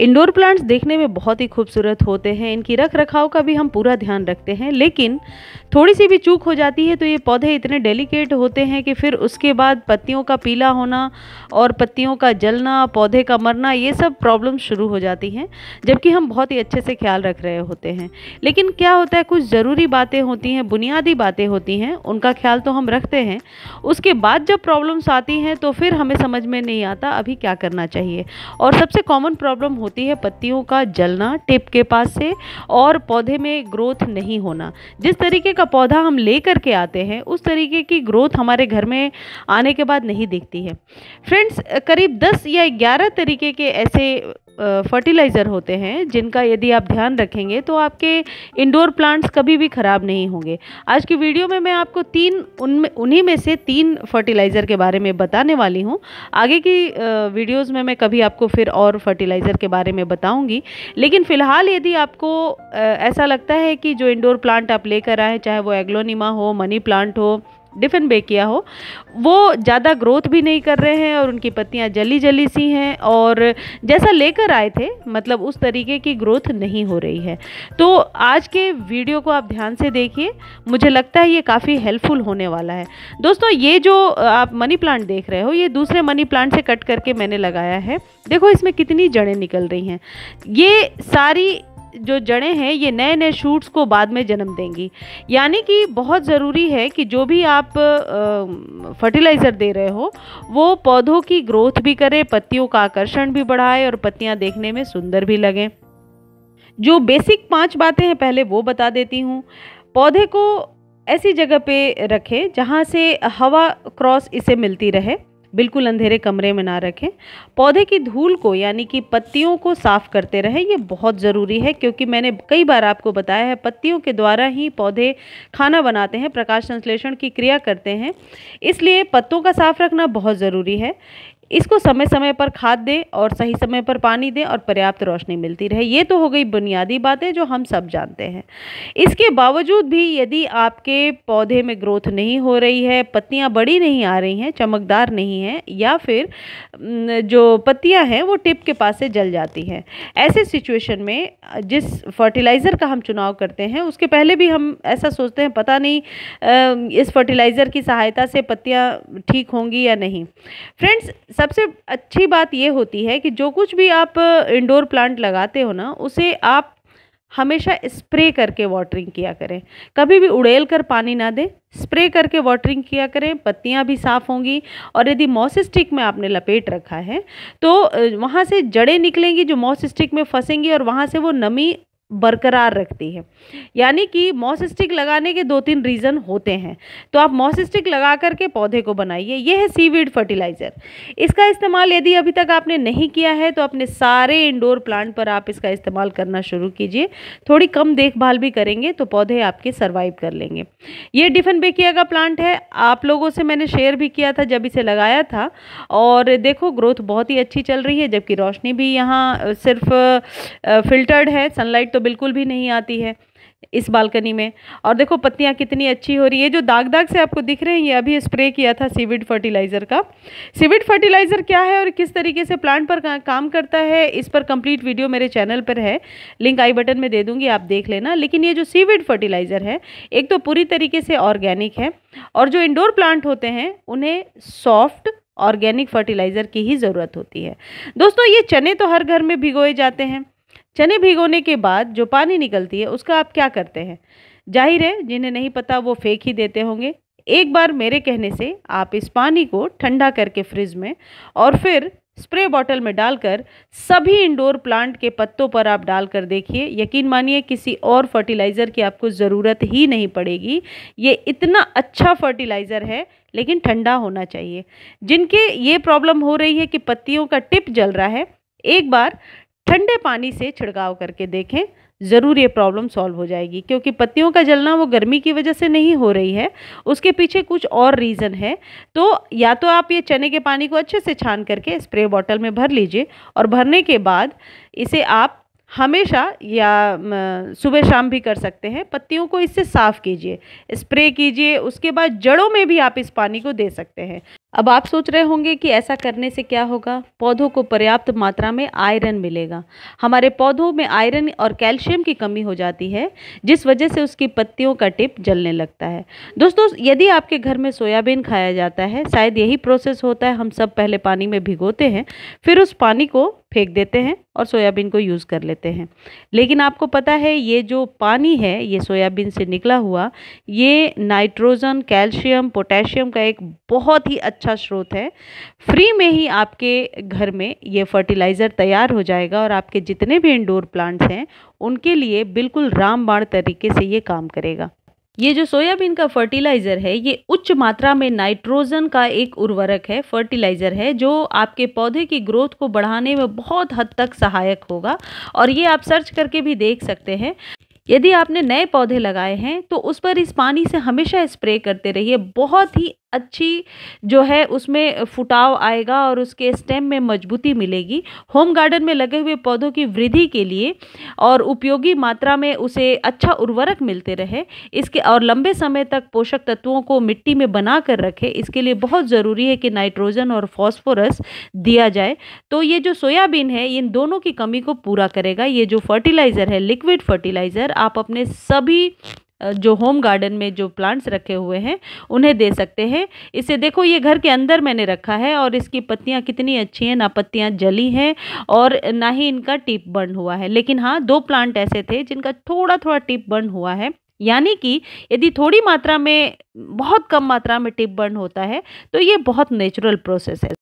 Indoor plants देखने में बहुत ही खूबसूरत होते हैं, इनकी रख रखाव का भी हम पूरा ध्यान रखते हैं, लेकिन थोड़ी सी भी चूक हो जाती है तो ये पौधे इतने डेलिकेट होते हैं कि फिर उसके बाद पत्तियों का पीला होना और पत्तियों का जलना, पौधे का मरना, ये सब प्रॉब्लम शुरू हो जाती हैं, जबकि हम बहुत ही अच्छे से ख्याल रख रहे होते हैं। लेकिन क्या होता है, कुछ ज़रूरी बातें होती हैं, बुनियादी बातें होती हैं, उनका ख्याल तो हम रखते हैं, उसके बाद जब प्रॉब्लम्स आती हैं तो फिर हमें समझ में नहीं आता अभी क्या करना चाहिए। और सबसे कॉमन प्रॉब्लम होती है पत्तियों का जलना टिप के पास से, और पौधे में ग्रोथ नहीं होना। जिस तरीके का पौधा हम लेकर के आते हैं उस तरीके की ग्रोथ हमारे घर में आने के बाद नहीं दिखती है। फ्रेंड्स, करीब 10 या 11 तरीके के ऐसे फर्टिलाइज़र होते हैं जिनका यदि आप ध्यान रखेंगे तो आपके इंडोर प्लांट्स कभी भी ख़राब नहीं होंगे। आज की वीडियो में मैं आपको उन्हीं में से 3 फर्टिलाइज़र के बारे में बताने वाली हूँ। आगे की वीडियोज़ में मैं कभी आपको फिर और फर्टिलाइज़र के बारे में बताऊँगी, लेकिन फ़िलहाल यदि आपको ऐसा लगता है कि जो इंडोर प्लांट आप लेकर आए, चाहे वो एग्लोनिमा हो, मनी प्लांट हो, डिफेनबेकिया हो, वो ज़्यादा ग्रोथ भी नहीं कर रहे हैं और उनकी पत्तियां जली जली सी हैं और जैसा लेकर आए थे मतलब उस तरीके की ग्रोथ नहीं हो रही है, तो आज के वीडियो को आप ध्यान से देखिए। मुझे लगता है ये काफ़ी हेल्पफुल होने वाला है। दोस्तों, ये जो आप मनी प्लांट देख रहे हो, ये दूसरे मनी प्लांट से कट करके मैंने लगाया है। देखो इसमें कितनी जड़ें निकल रही हैं। ये सारी जो जड़ें हैं ये नए नए शूट्स को बाद में जन्म देंगी। यानी कि बहुत ज़रूरी है कि जो भी आप फर्टिलाइज़र दे रहे हो वो पौधों की ग्रोथ भी करे, पत्तियों का आकर्षण भी बढ़ाए और पत्तियां देखने में सुंदर भी लगें। जो बेसिक 5 बातें हैं पहले वो बता देती हूँ। पौधे को ऐसी जगह पे रखें जहाँ से हवा क्रॉस इसे मिलती रहे, बिल्कुल अंधेरे कमरे में ना रखें। पौधे की धूल को यानी कि पत्तियों को साफ़ करते रहें, ये बहुत ज़रूरी है, क्योंकि मैंने कई बार आपको बताया है पत्तियों के द्वारा ही पौधे खाना बनाते हैं, प्रकाश संश्लेषण की क्रिया करते हैं, इसलिए पत्तों का साफ़ रखना बहुत ज़रूरी है। इसको समय समय पर खाद दें और सही समय पर पानी दें और पर्याप्त रोशनी मिलती रहे। ये तो हो गई बुनियादी बातें जो हम सब जानते हैं। इसके बावजूद भी यदि आपके पौधे में ग्रोथ नहीं हो रही है, पत्तियां बड़ी नहीं आ रही हैं, चमकदार नहीं हैं, या फिर जो पत्तियां हैं वो टिप के पास से जल जाती हैं, ऐसे सिचुएशन में जिस फर्टिलाइज़र का हम चुनाव करते हैं उसके पहले भी हम ऐसा सोचते हैं पता नहीं इस फर्टिलाइज़र की सहायता से पत्तियां ठीक होंगी या नहीं। फ्रेंड्स, सबसे अच्छी बात ये होती है कि जो कुछ भी आप इंडोर प्लांट लगाते हो ना, उसे आप हमेशा स्प्रे करके वाटरिंग किया करें। कभी भी उड़ेल कर पानी ना दें, स्प्रे करके वाटरिंग किया करें, पत्तियां भी साफ़ होंगी। और यदि मॉस स्टिक में आपने लपेट रखा है तो वहाँ से जड़ें निकलेंगी जो मॉस स्टिक में फंसेंगी और वहाँ से वो नमी बरकरार रखती है। यानी कि मॉस स्टिक लगाने के 2-3 रीज़न होते हैं, तो आप मॉस स्टिक लगा करके पौधे को बनाइए। यह है सीवीड फर्टिलाइज़र। इसका इस्तेमाल यदि अभी तक आपने नहीं किया है तो अपने सारे इंडोर प्लांट पर आप इसका इस्तेमाल करना शुरू कीजिए। थोड़ी कम देखभाल भी करेंगे तो पौधे आपके सर्वाइव कर लेंगे। ये डिफेनबेकिया का प्लांट है, आप लोगों से मैंने शेयर भी किया था जब इसे लगाया था, और देखो ग्रोथ बहुत ही अच्छी चल रही है, जबकि रोशनी भी यहाँ सिर्फ फिल्टर्ड है, सनलाइट तो बिल्कुल भी नहीं आती है इस बालकनी में। और देखो पत्तियां कितनी अच्छी हो रही है। जो दाग दाग से आपको दिख रहे हैं ये अभी स्प्रे किया था सीवीड फर्टिलाइज़र का। सीवीड फर्टिलाइज़र क्या है और किस तरीके से प्लांट पर काम करता है, इस पर कंप्लीट वीडियो मेरे चैनल पर है, लिंक आई बटन में दे दूंगी, आप देख लेना। लेकिन ये जो सीवीड फर्टिलाइज़र है एक तो पूरी तरीके से ऑर्गेनिक है, और जो इंडोर प्लांट होते हैं उन्हें सॉफ्ट ऑर्गेनिक फर्टिलाइज़र की ही ज़रूरत होती है। दोस्तों, ये चने तो हर घर में भिगोए जाते हैं। चने भिगोने के बाद जो पानी निकलती है उसका आप क्या करते हैं? जाहिर है जिन्हें नहीं पता वो फेंक ही देते होंगे। एक बार मेरे कहने से आप इस पानी को ठंडा करके फ्रिज में और फिर स्प्रे बॉटल में डालकर सभी इंडोर प्लांट के पत्तों पर आप डालकर देखिए। यकीन मानिए किसी और फर्टिलाइज़र की आपको ज़रूरत ही नहीं पड़ेगी। ये इतना अच्छा फर्टिलाइज़र है, लेकिन ठंडा होना चाहिए। जिनके ये प्रॉब्लम हो रही है कि पत्तियों का टिप जल रहा है, एक बार ठंडे पानी से छिड़काव करके देखें, ज़रूर ये प्रॉब्लम सॉल्व हो जाएगी। क्योंकि पत्तियों का जलना वो गर्मी की वजह से नहीं हो रही है, उसके पीछे कुछ और रीज़न है। तो या तो आप ये चने के पानी को अच्छे से छान करके स्प्रे बॉटल में भर लीजिए, और भरने के बाद इसे आप हमेशा या सुबह शाम भी कर सकते हैं, पत्तियों को इससे साफ़ कीजिए, स्प्रे कीजिए। उसके बाद जड़ों में भी आप इस पानी को दे सकते हैं। अब आप सोच रहे होंगे कि ऐसा करने से क्या होगा। पौधों को पर्याप्त मात्रा में आयरन मिलेगा। हमारे पौधों में आयरन और कैल्शियम की कमी हो जाती है, जिस वजह से उसकी पत्तियों का टिप जलने लगता है। दोस्तों, यदि आपके घर में सोयाबीन खाया जाता है, शायद यही प्रोसेस होता है। हम सब पहले पानी में भिगोते हैं, फिर उस पानी को फेंक देते हैं और सोयाबीन को यूज़ कर लेते हैं। लेकिन आपको पता है, ये जो पानी है, ये सोयाबीन से निकला हुआ, ये नाइट्रोजन, कैल्शियम, पोटेशियम का एक बहुत ही अच्छा स्रोत है। फ्री में ही आपके घर में ये फर्टिलाइज़र तैयार हो जाएगा और आपके जितने भी इंडोर प्लांट्स हैं, उनके लिए बिल्कुल रामबाण तरीके से ये काम करेगा। ये जो सोयाबीन का फर्टिलाइज़र है, ये उच्च मात्रा में नाइट्रोजन का एक उर्वरक है, फर्टिलाइज़र है, जो आपके पौधे की ग्रोथ को बढ़ाने में बहुत हद तक सहायक होगा। और ये आप सर्च करके भी देख सकते हैं। यदि आपने नए पौधे लगाए हैं, तो उस पर इस पानी से हमेशा स्प्रे करते रहिए। बहुत ही अच्छी जो है उसमें फुटाव आएगा और उसके स्टेम में मजबूती मिलेगी। होम गार्डन में लगे हुए पौधों की वृद्धि के लिए और उपयोगी मात्रा में उसे अच्छा उर्वरक मिलते रहे, इसके और लंबे समय तक पोषक तत्वों को मिट्टी में बना कर रखे, इसके लिए बहुत ज़रूरी है कि नाइट्रोजन और फॉस्फोरस दिया जाए। तो ये जो सोयाबीन है, इन दोनों की कमी को पूरा करेगा। ये जो फर्टिलाइज़र है, लिक्विड फर्टिलाइज़र, आप अपने सभी जो होम गार्डन में जो प्लांट्स रखे हुए हैं, उन्हें दे सकते हैं। इसे देखो, ये घर के अंदर मैंने रखा है और इसकी पत्तियां कितनी अच्छी हैं, ना पत्तियां जली हैं और ना ही इनका टिप बर्न हुआ है। लेकिन हाँ, 2 प्लांट ऐसे थे जिनका थोड़ा थोड़ा टिप बर्न हुआ है। यानी कि यदि थोड़ी मात्रा में, बहुत कम मात्रा में टिप बर्न होता है, तो ये बहुत नेचुरल प्रोसेस है।